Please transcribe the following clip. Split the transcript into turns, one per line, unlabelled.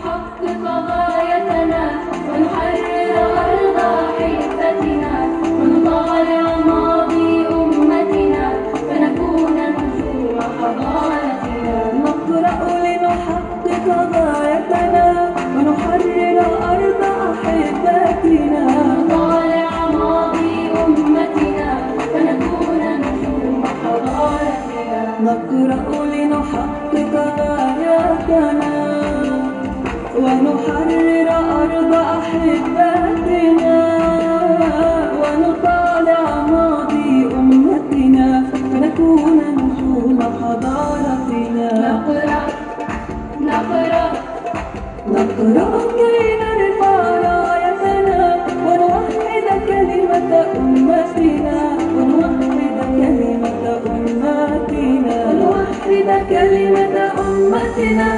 لنحقق غايتنا ونحرر أرض حفتنا ونطالع ماضي أمتنا فنكون نجوم حضارتنا.
نقرأ لنحقق غايتنا ونحرر أرض أحبتنا
ونطالع ماضي أمتنا فنكون نجوم حضارتنا.
نقرأ لنحقق غايتنا ونحرر أرض أحبتنا ونطالع ماضي أمتنا فنكون نجوم حضارتنا.
نقرأ
كي نرفع رايتنا ونوحد كلمة أمتنا ونوحد كلمة أمتنا.